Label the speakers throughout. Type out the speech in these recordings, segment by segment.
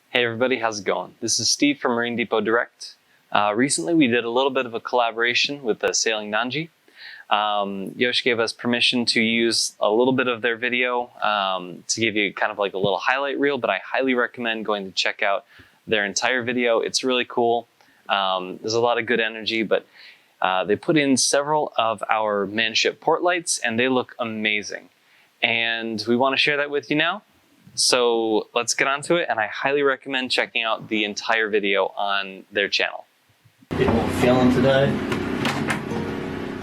Speaker 1: Hey everybody, how's it going? This is Steve from Marine Depot Direct. Recently we did a little bit of a collaboration with Sailing Nandji. Yosh gave us permission to use a little bit of their video to give you kind of like a little highlight reel, but I highly recommend going to check out their entire video. It's really cool. There's a lot of good energy, but they put in several of our ManShip Portlights and they look amazing. And we want to share that with you now. So let's get on to it, and I highly recommend checking out the entire video on their channel.
Speaker 2: Bit more feeling today.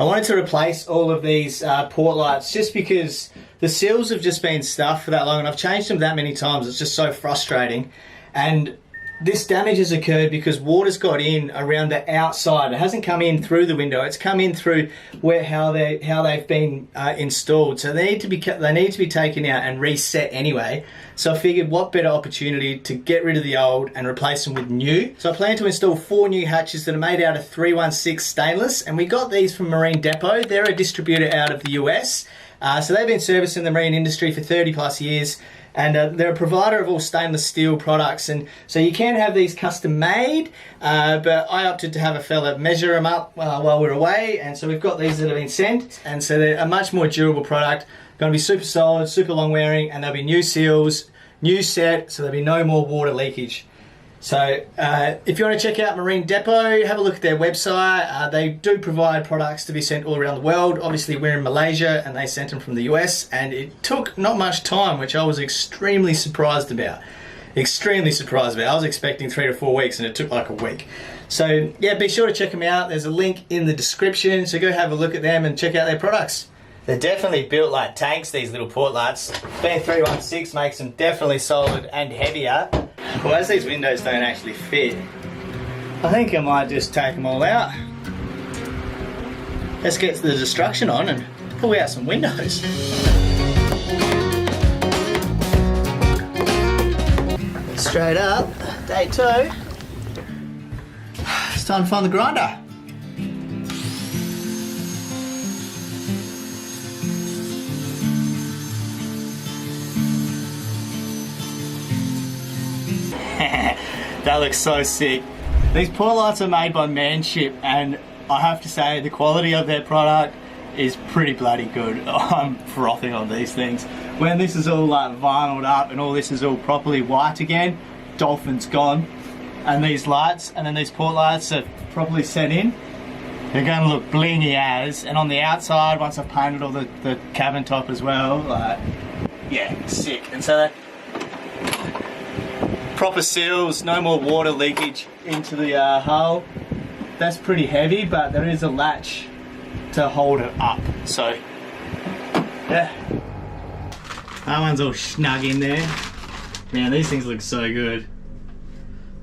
Speaker 2: I wanted to replace all of these port lights just because the seals have just been stuffed for that long and I've changed them that many times. It's just so frustrating. And this damage has occurred because water's got in around the outside. It hasn't come in through the window. It's come in through how they've been installed. So they need to be taken out and reset anyway. So I figured what better opportunity to get rid of the old and replace them with new. So I plan to install 4 new hatches that are made out of 316 stainless, and we got these from Marine Depot. They're a distributor out of the US. So they've been servicing the marine industry for 30 plus years. And they're a provider of all stainless steel products, and so you can have these custom made, but I opted to have a fella measure them up while we're away, and so we've got these that have been sent, and so they're a much more durable product, going to be super solid, super long wearing, and there'll be new seals, new set, so there'll be no more water leakage. So if you want to check out Marine Depot, have a look at their website. They do provide products to be sent all around the world. Obviously we're in Malaysia and they sent them from the US, and it took not much time, which I was extremely surprised about. Extremely surprised about. I was expecting 3 to 4 weeks and it took like a week. So yeah, be sure to check them out. There's a link in the description, so go have a look at them and check out their products. They're definitely built like tanks, these little port lights. Being 316 makes them definitely solid and heavier. Well, as these windows don't actually fit, I think I might just take them all out. Let's get the destruction on and pull out some windows. Straight up, day 2. It's time to find the grinder. That looks so sick. These port lights are made by ManShip, and I have to say the quality of their product is pretty bloody good. I'm frothing on these things. When this is all like vinyled up and all this is all properly white again, Dolphin's gone. And these lights, and then these port lights are properly set in, they're going to look blingy as. And on the outside, once I've painted all the cabin top as well, like, yeah, sick. And so that proper seals, no more water leakage into the hull. That's pretty heavy, but there is a latch to hold it up. So, yeah. That one's all snug in there. Man, these things look so good.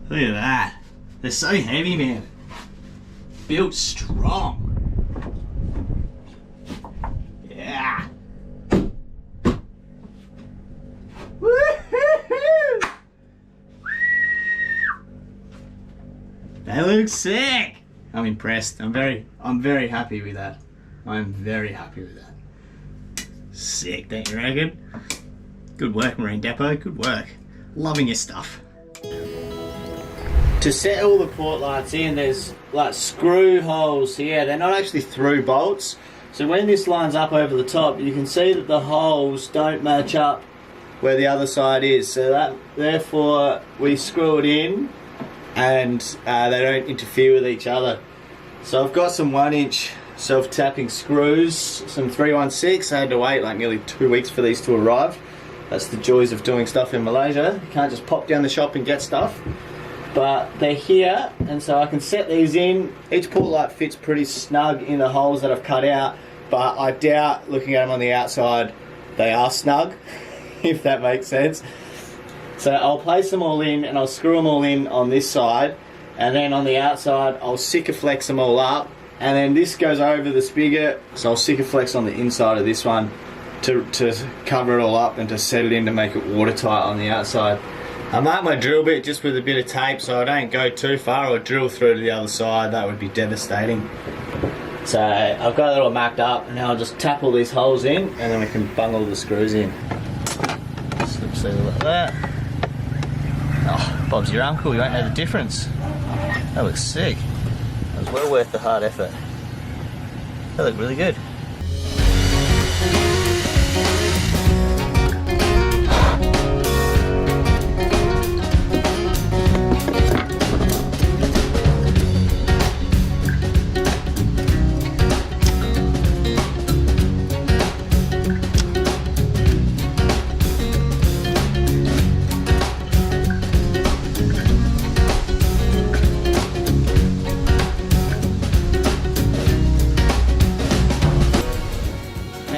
Speaker 2: Look at that. They're so heavy, man. Built strong. Yeah. They look sick. I'm impressed. I'm very happy with that. I'm very happy with that. Sick, don't you reckon? Good work, Marine Depot. Good work. Loving your stuff. To set all the port lights in, there's like screw holes here. They're not actually through bolts. So when this lines up over the top, you can see that the holes don't match up where the other side is. So that, therefore, we screw it in, and they don't interfere with each other. So I've got some 1-inch self-tapping screws, some 316. I had to wait like nearly 2 weeks for these to arrive. That's the joys of doing stuff in Malaysia. You can't just pop down the shop and get stuff. But they're here, and so I can set these in. Each port light fits pretty snug in the holes that I've cut out, but I doubt, looking at them on the outside, they are snug, if that makes sense. So I'll place them all in and I'll screw them all in on this side, and then on the outside I'll Sikaflex them all up, and then this goes over the spigot, so I'll Sikaflex on the inside of this one to cover it all up and to set it in to make it watertight on the outside. I mark my drill bit just with a bit of tape so I don't go too far or drill through to the other side. That would be devastating. So I've got it all marked up, and now I'll just tap all these holes in and then we can bung all the screws in. Slip seal like that. Oh. Bob's your uncle, you won't know the difference. That looks sick. That was well worth the hard effort. That looked really good.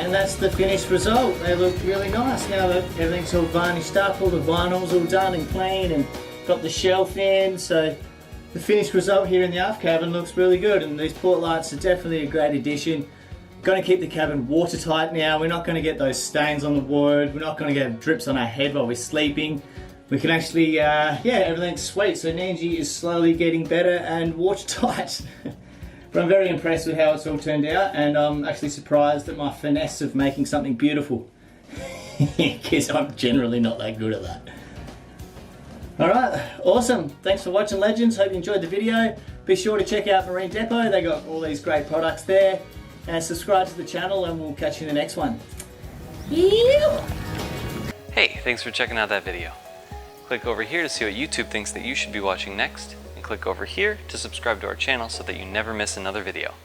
Speaker 2: That's the finished result. They look really nice now that everything's all varnished up, all the vinyl's all done and clean, and got the shelf in. So the finished result here in the aft cabin looks really good, and these Portlights are definitely a great addition. Going to keep the cabin watertight now. We're not going to get those stains on the wood. We're not going to get drips on our head while we're sleeping. We can actually, yeah, everything's sweet. So Nandji is slowly getting better and watertight. But I'm very impressed with how it's all turned out, and I'm actually surprised at my finesse of making something beautiful. Because I'm generally not that good at that. Alright, awesome. Thanks for watching, legends. Hope you enjoyed the video. Be sure to check out Marine Depot. They got all these great products there. And subscribe to the channel, and we'll catch you in the next one. Yeah.
Speaker 1: Hey, thanks for checking out that video. Click over here to see what YouTube thinks that you should be watching next. Click over here to subscribe to our channel so that you never miss another video.